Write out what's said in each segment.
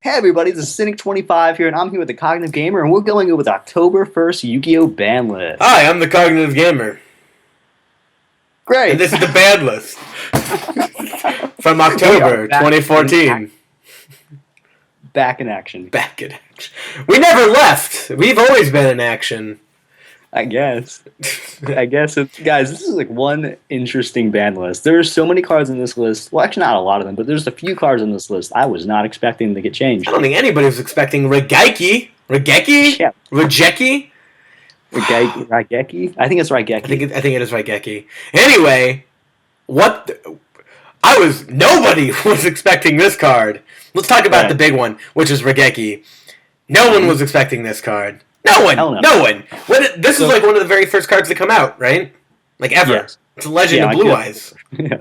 Hey everybody, this is Synik25 here, and I'm here with the Cognitive Gamer, and we're going over the October 1st Yu-Gi-Oh! Ban list. Hi, I'm the Cognitive Gamer. Great! And this is the ban list. From October 2014. Back in action. Back in action. We never left. We've always been in action. I guess. Guys, this is like one interesting ban list. There are so many cards in this list. Well, actually not a lot of them, but there's a few cards in this list I was not expecting to get changed. I don't think anybody was expecting Raigeki. Raigeki? Yeah. Raigeki? Raigeki? I think it's Raigeki. I think it is Raigeki. Anyway, nobody was expecting this card. Let's talk about the big one, which is Raigeki. No one was expecting this card. No one. This is like one of the very first cards to come out, right? Like ever. Yes. It's Legend of Blue Eyes. Yeah.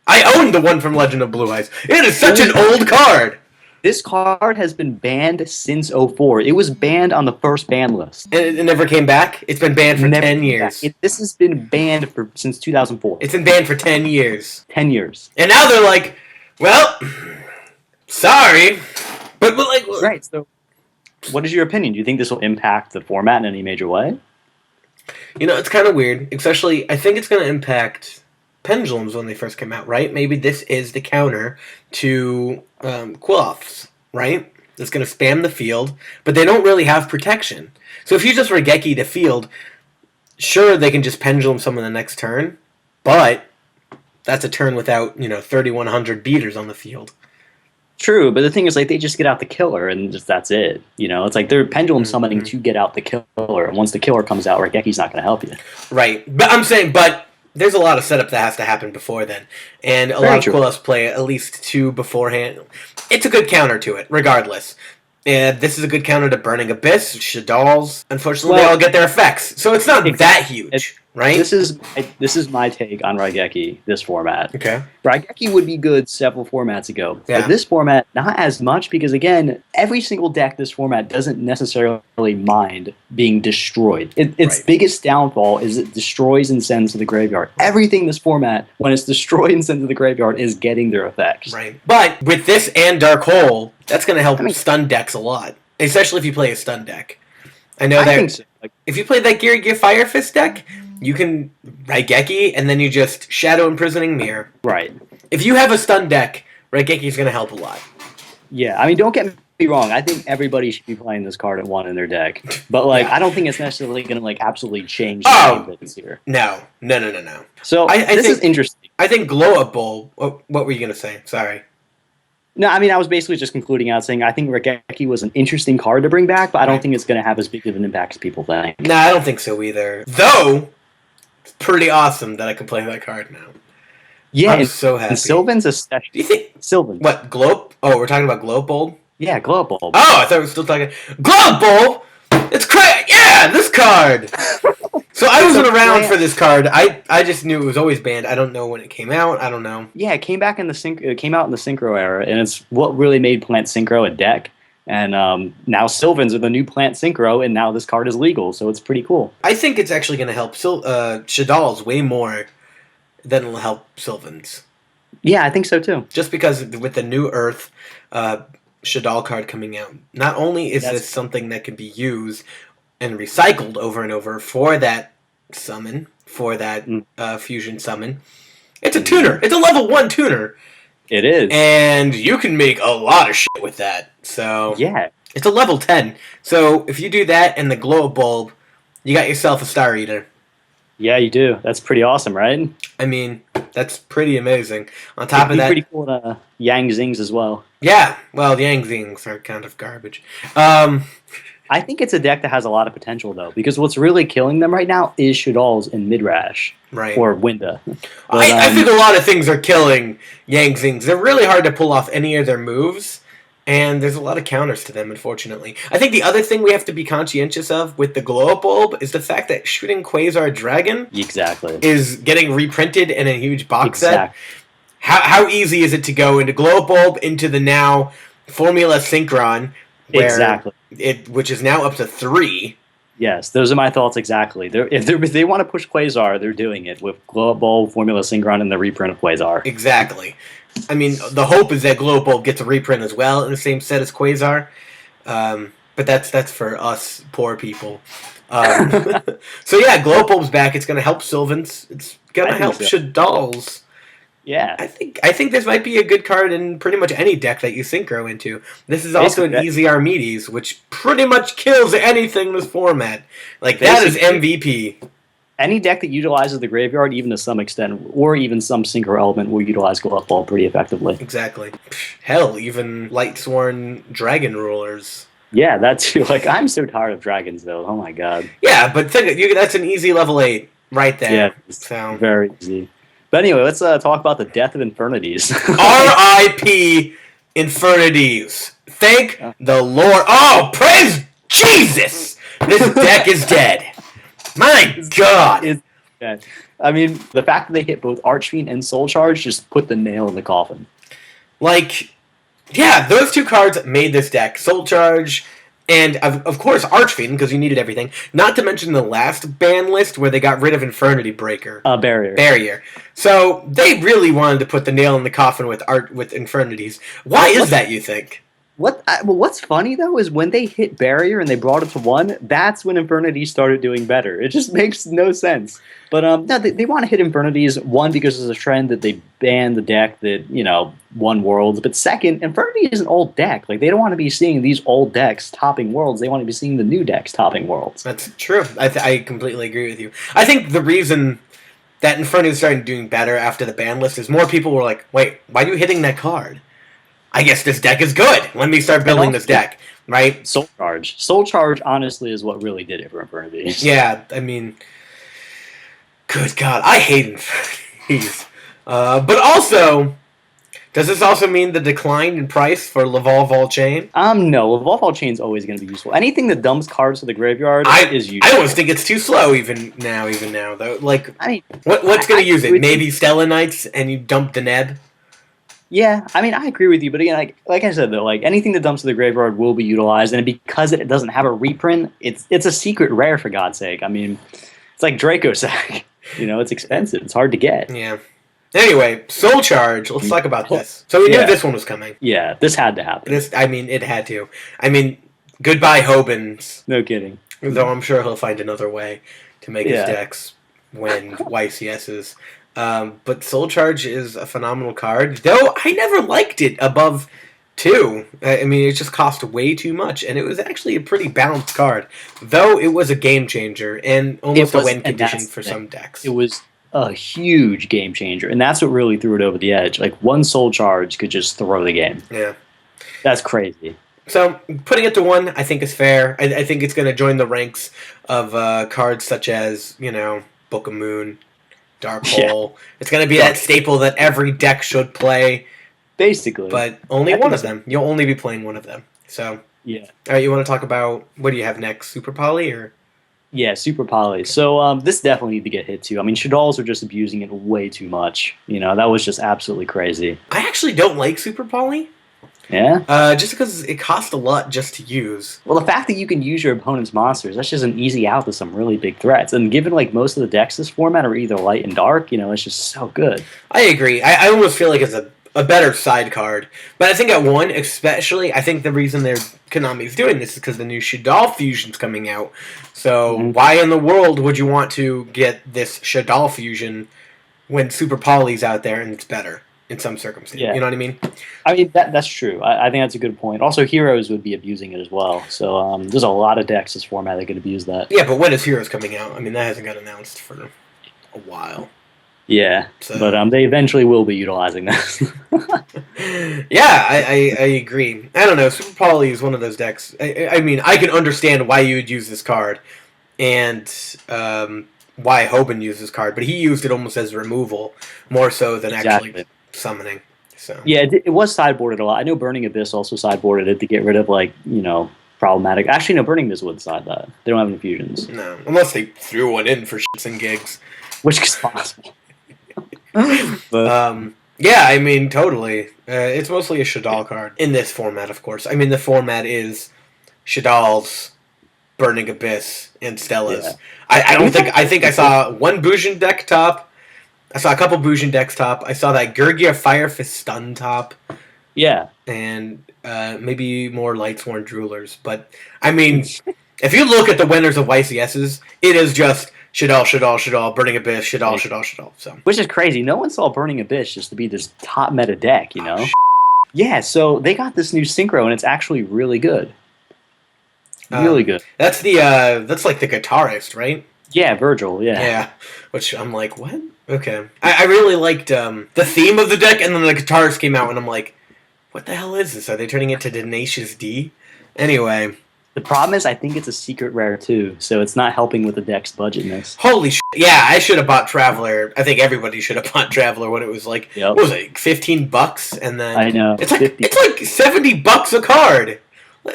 I own the one from Legend of Blue Eyes. It is such an old card. This card has been banned since 04. It was banned on the first ban list. And it never came back? It's been banned for 10 years. This has been banned since 2004. It's been banned for 10 years. 10 years. And now they're like, well, sorry. But like... Right, so... What is your opinion? Do you think this will impact the format in any major way? You know, it's kind of weird. Especially, I think it's going to impact pendulums when they first came out, right? Maybe this is the counter to Quill-Offs, right? It's going to spam the field, but they don't really have protection. So if you just Raigeki to field, sure, they can just pendulum someone the next turn, but that's a turn without, 3,100 beaters on the field. True, but the thing is, like, they just get out the killer, and that's it. It's like they're pendulum summoning to get out the killer, and once the killer comes out, Raigeki's not going to help you. Right, but I'm saying, there's a lot of setup that has to happen before then, and a lot of Quill-Offs play at least 2 beforehand. It's a good counter to it, regardless. And this is a good counter to Burning Abyss, Shadal's. Unfortunately, they all get their effects, so it's not that huge, right? This is my take on Raigeki, this format. Okay. Raigeki would be good several formats ago. Yeah. But this format, not as much, because again, every single deck this format doesn't necessarily mind being destroyed. Its biggest downfall is it destroys and sends to the graveyard. Everything in this format, when it's destroyed and sent to the graveyard, is getting their effects. Right. But with this and Dark Hole, that's going to help stun decks a lot, especially if you play a stun deck. I think so. If you play that Gear Fire Fist deck, you can Raigeki, and then you just Shadow Imprisoning Mirror. Right. If you have a stun deck, Raigeki is going to help a lot. Yeah, I mean, don't get me wrong. I think everybody should be playing this card at 1 in their deck. But, I don't think it's necessarily going to, absolutely change the game that's here. No. So, this is interesting. I think Glow-Up Bulb... What were you going to say? Sorry. No, I mean, I was basically just concluding out saying I think Raigeki was an interesting card to bring back, but I don't think it's going to have as big of an impact as people think. No, I don't think so either. Though, it's pretty awesome that I can play that card now. Yeah, I'm so happy. And Sylvan's especially. Do you think Sylvan? What, Glow? Oh, we're talking about Glow Bulb? Yeah, Glow Bulb. Oh, I thought we were still talking... Glow Bulb! It's crazy! Yeah, this card! So I wasn't around for this card. I just knew it was always banned. I don't know when it came out. I don't know. Yeah, it came back it came out in the Synchro era, and it's what really made Plant Synchro a deck. And now Sylvans are the new Plant Synchro, and now this card is legal, so it's pretty cool. I think it's actually going to help Shadal's way more than it'll help Sylvans. Yeah, I think so too. Just because with the new Earth Shadal card coming out, not only is this something that can be used and recycled over and over for that summon, for that fusion summon. It's a tuner. It's a level 1 tuner. It is. And you can make a lot of shit with that. So yeah. It's a level 10. So if you do that and the Glow Bulb, you got yourself a Star Eater. Yeah, you do. That's pretty awesome, right? I mean, that's pretty amazing. On top of that... pretty cool to Yang Zings as well. Yeah. Well, Yang Zings are kind of garbage. I think it's a deck that has a lot of potential, though, because what's really killing them right now is Shadal's and Midrash. Right. Or Winda. But, I think a lot of things are killing Yang Zings. They're really hard to pull off any of their moves, and there's a lot of counters to them, unfortunately. I think the other thing we have to be conscientious of with the Glow-Up Bulb is the fact that Shooting Quasar Dragon is getting reprinted in a huge box set. How easy is it to go into Glow-Up Bulb into the now Formula Synchron, which is now up to 3, Yes, those are my thoughts exactly. If they want to push Quasar, they're doing it with Glow Up Bulb, Formula Synchron, and the reprint of Quasar. Exactly. I mean, the hope is that Glow Up Bulb gets a reprint as well in the same set as Quasar. But that's for us poor people. So yeah, Glow Up Bulb's back. It's going to help Sylvans. It's going to help Shadalls. Yeah. I think this might be a good card in pretty much any deck that you Synchro into. This is also an easy Armides, which pretty much kills anything in this format. Like, that is MVP. Any deck that utilizes the graveyard, even to some extent, or even some Synchro element, will utilize Glow Up Bulb pretty effectively. Exactly. Hell, even Lightsworn Dragon Rulers. Yeah, that too. Like, I'm so tired of dragons, though. Oh my god. Yeah, but that's an easy level 8 right there. Yeah, it's very easy. But anyway, let's talk about the death of Infernities. R.I.P. Infernities. Thank the Lord. Oh, praise Jesus! This deck is dead. My God. It's dead. I mean, the fact that they hit both Archfiend and Soul Charge just put the nail in the coffin. Like, yeah, those two cards made this deck. Soul Charge and, of course, Archfiend, because you needed everything. Not to mention the last ban list where they got rid of Infernity Breaker. Barrier. So they really wanted to put the nail in the coffin with Infernities. Why is that, you think? What's funny, though, is when they hit Barrier and they brought it to 1, that's when Infernity started doing better. It just makes no sense. But no, they want to hit Infernities, 1, because there's a trend that they ban the deck that, won Worlds. But second, Infernity is an old deck. Like, they don't want to be seeing these old decks topping Worlds. They want to be seeing the new decks topping Worlds. That's true. I completely agree with you. I think the reason that Infernity started doing better after the ban list is more people were like, wait, why are you hitting that card? I guess this deck is good. Let me start building this deck, right? Soul Charge. Soul Charge, honestly, is what really did it for Infernity. Yeah, I mean, good God, I hate Infernity. But also, does this also mean the decline in price for Laval Vol Chain? No. Laval Vol Chain is always going to be useful. Anything that dumps cards to the graveyard is useful. I almost think it's too slow even now, though. Like, what's going to use it? Maybe Stella Knights and you dump the Neb? Yeah, I mean, I agree with you, but again, like I said, though, like anything that dumps to the graveyard will be utilized, and because it doesn't have a reprint, it's a secret rare, for God's sake. I mean, it's like Draco Sack. It's expensive. It's hard to get. Yeah. Anyway, Soul Charge. Let's talk about this. So we knew this one was coming. Yeah, this had to happen. It had to. I mean, goodbye, Hobins. No kidding. Though I'm sure he'll find another way to make his decks win YCSs. But Soul Charge is a phenomenal card, though I never liked it above 2. I mean, it just cost way too much, and it was actually a pretty balanced card, though it was a game changer and almost a win condition for some decks. It was a huge game changer, and that's what really threw it over the edge. Like, one Soul Charge could just throw the game. Yeah. That's crazy. So, putting it to 1, I think is fair. I think it's going to join the ranks of cards such as, Book of Moon, Dark Hole. It's going to be that staple that every deck should play. Basically. But only one of them. You'll only be playing one of them. So, yeah. All right, you want to talk about, what do you have next? Super Poly or? Yeah, Super Poly. So this definitely need to get hit too. I mean, Shadalls are just abusing it way too much. That was just absolutely crazy. I actually don't like Super Poly. Yeah? Just because it costs a lot just to use. Well, the fact that you can use your opponent's monsters, that's just an easy out to some really big threats. And given, most of the decks this format are either light and dark, it's just so good. I agree. I almost feel like it's a better side card. But I think at 1, especially, I think the reason Konami's doing this is because the new Shadal Fusion's coming out. So why in the world would you want to get this Shadal Fusion when Super Poly's out there and it's better? In some circumstances, you know what I mean? I mean, that's true. I think that's a good point. Also, Heroes would be abusing it as well. So there's a lot of decks this format that could abuse that. Yeah, but when is Heroes coming out? I mean, that hasn't got announced for a while. Yeah, so. But they eventually will be utilizing this. Yeah, I agree. I don't know. Super Poly is one of those decks. I mean, I can understand why you would use this card, and why Hoban used this card, but he used it almost as removal, more so than actually summoning. So yeah, it was sideboarded a lot. I know Burning Abyss also sideboarded it to get rid of problematic. Actually, no, Burning Abyss wouldn't side that. They don't have any fusions. No, unless they threw one in for shits and gigs, which is possible. But, yeah, I mean, totally. It's mostly a Shadal card in this format, of course. I mean, the format is Shadal's Burning Abyss and Stellas. Yeah. I think I saw one Bujin deck top. I saw a couple Bujin decks top. I saw that Gurgia Firefist stun top. Yeah. And maybe more Lightsworn Droolers. But, I mean, if you look at the winners of YCSs, it is just Shadal, Burning Abyss, Shadal. So. Which is crazy. No one saw Burning Abyss just to be this top meta deck, you know? Yeah, so they got this new synchro, and it's actually really good. Really good. That's like the guitarist, right? Yeah, Virgil, yeah. Yeah, which I'm like, what? Okay. I really liked the theme of the deck, and then the guitarist came out, and I'm like, what the hell is this? Are they turning it to Tenacious D? Anyway. The problem is I think it's a secret rare, too, so it's not helping with the deck's budgetness. Holy shit. Yeah, I should have bought Traveler. I think everybody should have bought Traveler when it was like, what was it, $15? And then I know. It's like $70 a card.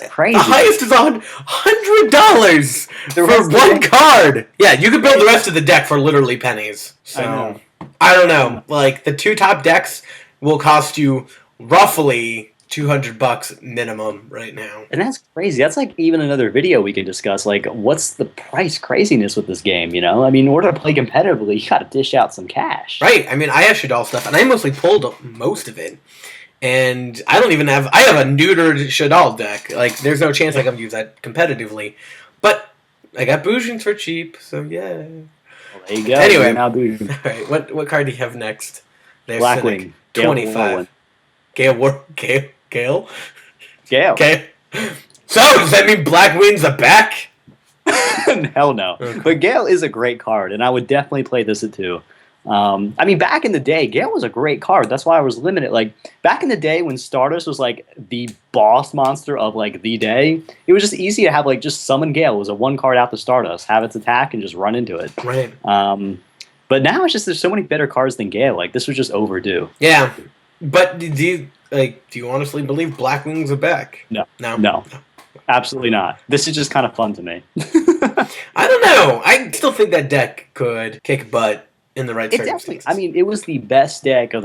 Crazy. The highest is $100 for one card. Yeah, you could build the rest of the deck for literally pennies. So I don't know. Like the two top decks will cost you roughly $200 minimum right now. And that's crazy. That's like even another video we can discuss. Like, what's the price craziness with this game? You know, I mean, in order to play competitively, you got to dish out some cash. Right. I mean, I have Shadal stuff, and I mostly pulled most of it. And I don't even have... I have a neutered Shadal deck. Like, there's no chance I can use that competitively. But I got Bujins for cheap, so yeah. Well, there you go. Anyway. Now all right, what card do you have next? There's Blackwing. Cynic, 25. Gale? Gale. Okay. So, does that mean Blackwing's a back? Hell no. Okay. But Gale is a great card, and I would definitely play this at 2. I mean, back in the day, Gale was a great card. That's why I was limited. Like, back in the day when Stardust was, like, the boss monster of, like, the day, it was just easy to have, like, just summon Gale. It was a 1 card out to Stardust, have its attack, and just run into it. Right. But now it's just there's so many better cards than Gale. Like, this was just overdue. Yeah. But do you honestly believe Blackwing's a back? No. Absolutely not. This is just kind of fun to me. I don't know. I still think that deck could kick butt in the right circumstances. I mean, it was the best deck of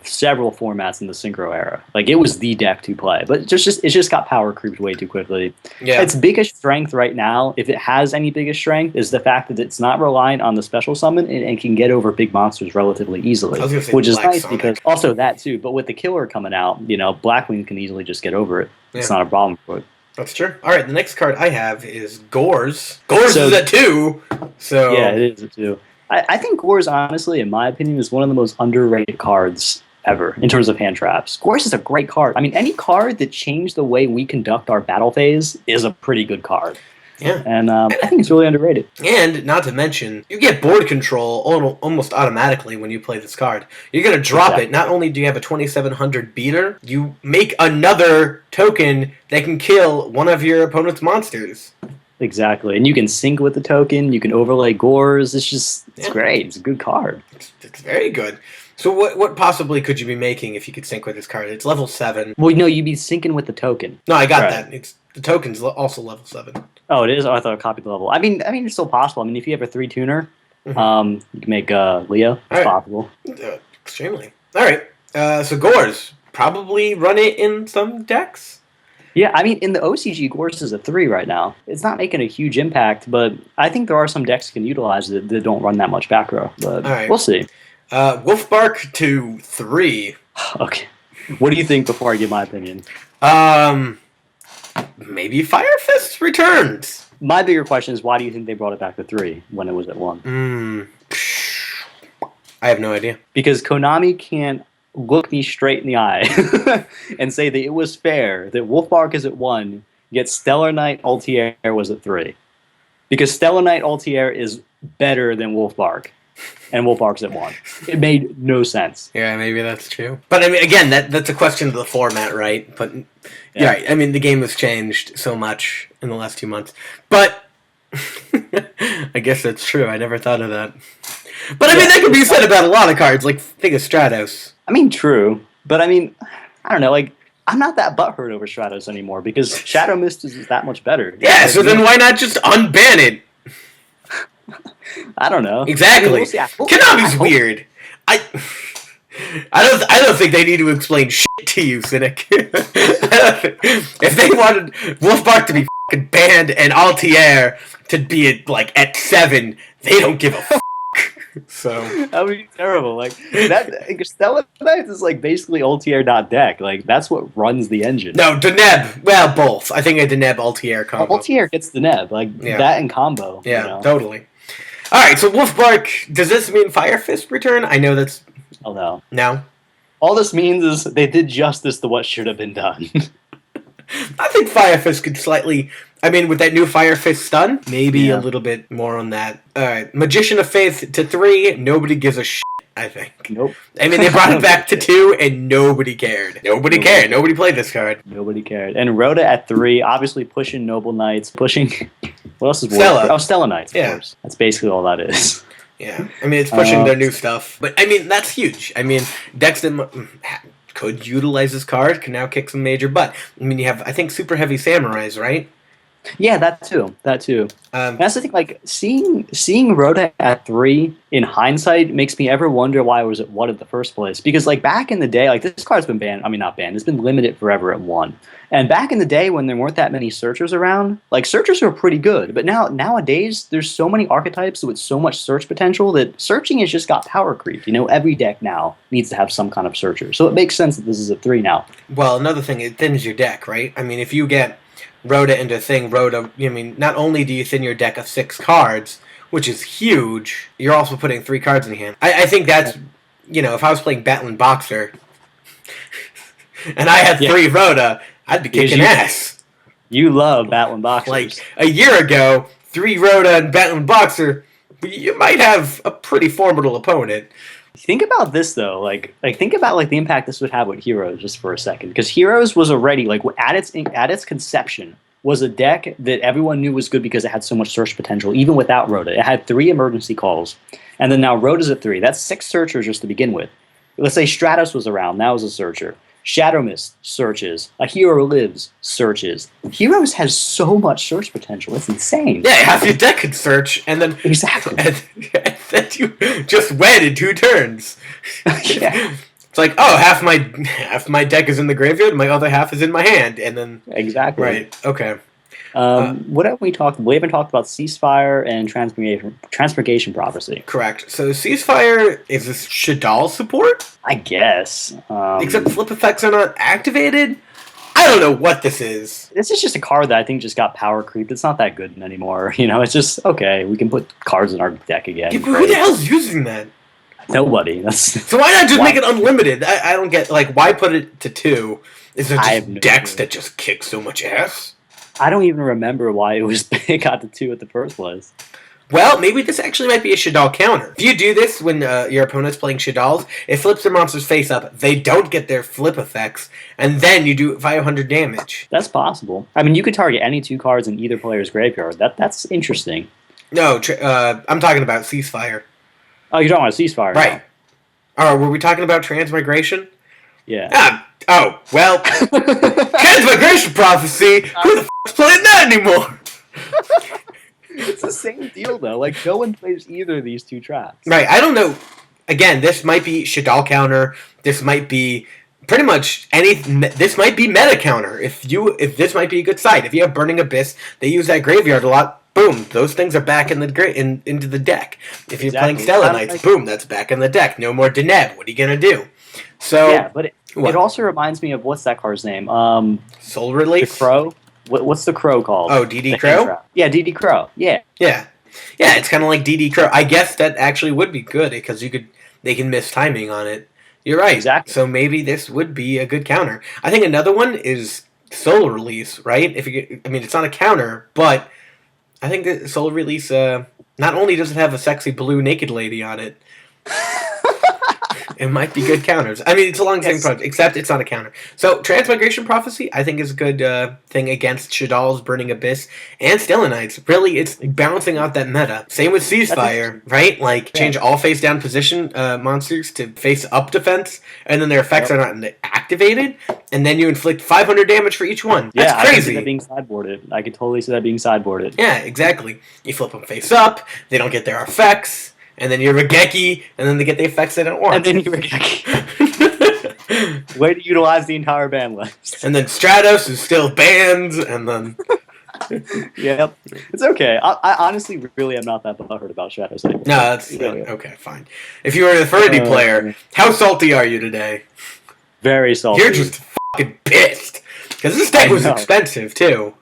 several formats in the Synchro era. Like, it was the deck to play, but it just got power creeped way too quickly. Yeah. Its biggest strength right now, if it has any biggest strength, is the fact that it's not reliant on the special summon and can get over big monsters relatively easily, which is nice because also that too. But with the killer coming out, you know, Blackwing can easily just get over it. Yeah. It's not a problem for it. That's true. All right, the next card I have is Gores. Gores is at 2. So yeah, it is at 2. I think Gores, honestly, in my opinion, is one of the most underrated cards ever in terms of hand traps. Gores is a great card. I mean, any card that changed the way we conduct our battle phase is a pretty good card. Yeah. And I think it's really underrated. And, not to mention, you get board control almost automatically when you play this card. You're going to drop it. Not only do you have a 2700 beater, you make another token that can kill one of your opponent's monsters. Exactly. And you can sync with the token. You can overlay Gores. It's great. It's a good card. It's very good. So what possibly could you be making if you could sync with this card? It's level 7. Well, no, you'd be syncing with the token. No, I got that. The token's also level 7. Oh, it is? Oh, I thought I copied the level. I mean, it's still possible. I mean, if you have a 3-tuner, you can make Leo. It's possible. Extremely. All right. So Gores. Probably run it in some decks? Yeah, I mean, in the OCG, Gores is a 3 right now. It's not making a huge impact, but I think there are some decks that can utilize it that don't run that much back row. But we'll see. Wolfbark to 3. Okay. What do you think before I give my opinion? Maybe Firefist returns. My bigger question is, why do you think they brought it back to 3 when it was at 1? I have no idea. Because Konami can't look me straight in the eye and say that it was fair that Wolfbark is at 1, yet Stellar Knight Altier was at 3. Because Stellar Knight Altier is better than Wolfbark, and Wolfbark's at 1. It made no sense. Yeah, maybe that's true. But I mean, again, that's a question of the format, right? But yeah, right. I mean, the game has changed so much in the last 2 months. But I guess that's true. I never thought of that. But I mean, that could be said about a lot of cards. Like, think of Stratos. I mean, true. But I mean, I don't know. Like, I'm not that butthurt over Stratos anymore because Shadow Mist is that much better. Yeah, so then why not just unban it? I don't know. Exactly. I mean, Konami's weird. I don't think they need to explain shit to you, Cynic. If they wanted Wolfbark to be banned an Altair to be at 7. They don't give a f***. So that would be terrible. Like that, Stella Knights is like basically Altair.deck. Like that's what runs the engine. No, Deneb. Well, both. I think a Deneb Altair combo. Altair gets Deneb, that in combo. Yeah, totally. All right, so Wolfbark. Does this mean Fire Fist return? I know that's. Oh no. No. All this means is they did justice to what should have been done. I think Fire Fist could slightly. I mean, with that new Fire Fist stun, maybe a little bit more on that. All right, Magician of Faith to 3. Nobody gives a shit, I think. Nope. I mean, they brought it back to 2, and nobody cared. Nobody cared. Nobody played this card. Nobody cared. And Rhoda at 3, obviously pushing Noble Knights, pushing. What else is Stella? Oh, Stella Knights, of course. That's basically all that is. Yeah, I mean, it's pushing their new stuff. But, I mean, that's huge. I mean, decks that could utilize this card can now kick some major butt. I mean, you have, I think, Super Heavy Samurais, right? Yeah, that too. That's the thing. Like seeing Rhoda at 3 in hindsight makes me ever wonder why it was at 1 in the first place. Because like back in the day, like this card's been banned. I mean, not banned. It's been limited forever at 1. And back in the day when there weren't that many searchers around, like searchers were pretty good. But nowadays there's so many archetypes with so much search potential that searching has just got power creep. You know, every deck now needs to have some kind of searcher. So it makes sense that this is at 3 now. Well, another thing, it thins your deck, right? I mean, if you get Rhoda into thing, Rhoda, I mean, not only do you thin your deck of 6 cards, which is huge, you're also putting 3 cards in your hand. I think that's, you know, if I was playing Battling Boxer and I had 3 Rhoda, I'd be kicking ass. You love Battling Boxers. Like, a year ago, 3 Rhoda and Battling Boxer, you might have a pretty formidable opponent. Think about this though, like think about like the impact this would have with Heroes just for a second, because Heroes was already like at its conception was a deck that everyone knew was good because it had so much search potential, even without Rhoda. It had 3 emergency calls, and then now Rhoda's at 3. That's 6 searchers just to begin with. Let's say Stratos was around, now is a searcher. Shadow Mist searches. A Hero Lives searches. Heroes has so much search potential. It's insane. Yeah, half your deck could search, and then exactly, and then you just win in 2 turns. Yeah. It's like, oh, half my deck is in the graveyard, my other half is in my hand, and then exactly right. Okay. What have we talked? We haven't talked about Ceasefire and Transmigration Prophecy. Correct. So Ceasefire is this Shadal support? I guess. Except flip effects are not activated. I don't know what this is. This is just a card that I think just got power creeped. It's not that good anymore. You know, it's just okay. We can put cards in our deck again. Yeah, but who the hell's using that? Nobody. So why not just make it unlimited? I don't get, like, why put it to 2? Is there just decks that just kick so much ass? I don't even remember why it got to 2 at the first place. Well, maybe this actually might be a Shadal counter. If you do this when your opponent's playing Shadals, it flips their monsters face up. They don't get their flip effects, and then you do 500 damage. That's possible. I mean, you could target any 2 cards in either player's graveyard. That's interesting. No, I'm talking about Ceasefire. Oh, you're talking about Ceasefire. Right. Oh, were we talking about Transmigration? Yeah. Oh, well, Transmigration Prophecy, who the f***'s playing that anymore? It's the same deal, though. Like, no one plays either of these 2 traps. Right, I don't know. Again, this might be Shadal counter. This might be pretty much anything. This might be meta counter. If this might be a good side. If you have Burning Abyss, they use that graveyard a lot. Boom, those things are back in the into the deck. If you're playing Stella Knights, boom, that's back in the deck. No more Deneb. What are you gonna do? So yeah, but it also reminds me of what's that card's name? Soul Release. The Crow. What's the Crow called? Oh, DD Crow. Yeah, DD Crow. Yeah. Yeah. It's kind of like DD Crow. I guess that actually would be good because they can miss timing on it. You're right. Exactly. So maybe this would be a good counter. I think another one is Soul Release. Right? It's not a counter, but I think that Soul Release, not only does it have a sexy blue naked lady on it, it might be good counters. I mean, it's along the same project, except it's not a counter. So, Transmigration Prophecy, I think, is a good thing against Shadal's Burning Abyss and Stella Knights. Really, it's balancing out that meta. Same with Ceasefire, right? Like, change all face-down position monsters to face-up defense, and then their effects are not activated, and then you inflict 500 damage for each one. That's crazy. I can see that being sideboarded. I could totally see that being sideboarded. Yeah, exactly. You flip them face-up, they don't get their effects, and then you're Raigeki, and then they get the effects they don't want. And then you're Raigeki. Way to utilize the entire ban list. And then Stratos is still banned, and then... Yep. It's okay. I honestly really am not that butthurt about Shadows anymore. No, that's okay, fine. If you were an Infernity player, how salty are you today? Very salty. You're just fucking pissed. Because this deck was expensive, too.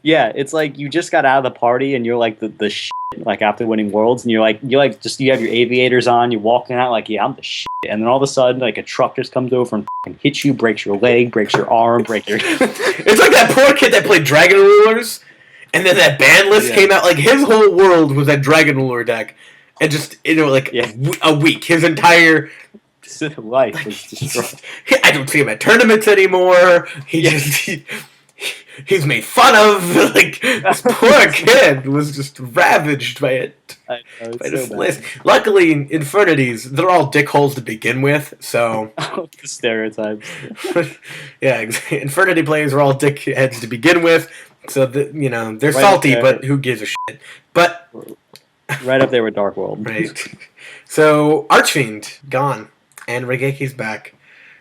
Yeah, it's like you just got out of the party and you're like the shit, like after winning Worlds, and you have your aviators on, you're walking out like, yeah, I'm the shit, and then all of a sudden like a truck just comes over and fucking hits you, breaks your leg, breaks your arm, breaks your. It's like that poor kid that played Dragon Rulers, and then that Banlist came out. Like his whole world was that Dragon Ruler deck, and just a week, his entire life was destroyed. I don't see him at tournaments anymore. He's made fun of. Like this poor kid was just ravaged by it. I know, it's so bad. Luckily, Infernities, they're all dickholes to begin with. So the stereotypes. Yeah, Infernity players are all dickheads to begin with. So they're salty, but who gives a shit? But right up there with Dark World. Right. So Archfiend gone, and Raigeki's back.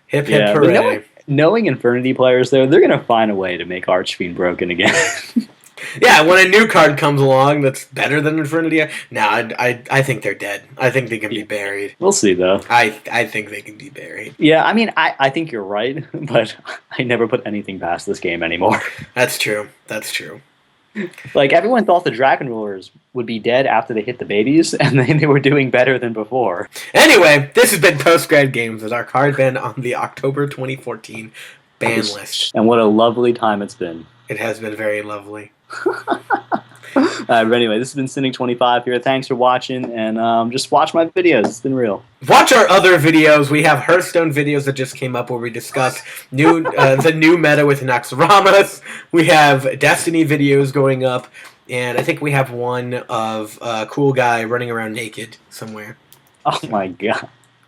Hip hip hooray! Knowing Infernity players, though, they're going to find a way to make Archfiend broken again. Yeah, when a new card comes along that's better than Infernity, I think they're dead. I think they can be buried. We'll see, though. I think they can be buried. Yeah, I mean, I think you're right, but I never put anything past this game anymore. That's true. That's true. Like, everyone thought the Dragon Rulers would be dead after they hit the babies, and then they were doing better than before. Anyway, this has been Post-Grad Games with our CardBend on the October 2014 ban list. And what a lovely time it's been. It has been very lovely. But anyway, this has been Synik25 here. Thanks for watching, and just watch my videos. It's been real. Watch our other videos. We have Hearthstone videos that just came up where we discuss the new meta with Naxxramas. We have Destiny videos going up, and I think we have one of a cool guy running around naked somewhere. Oh my god.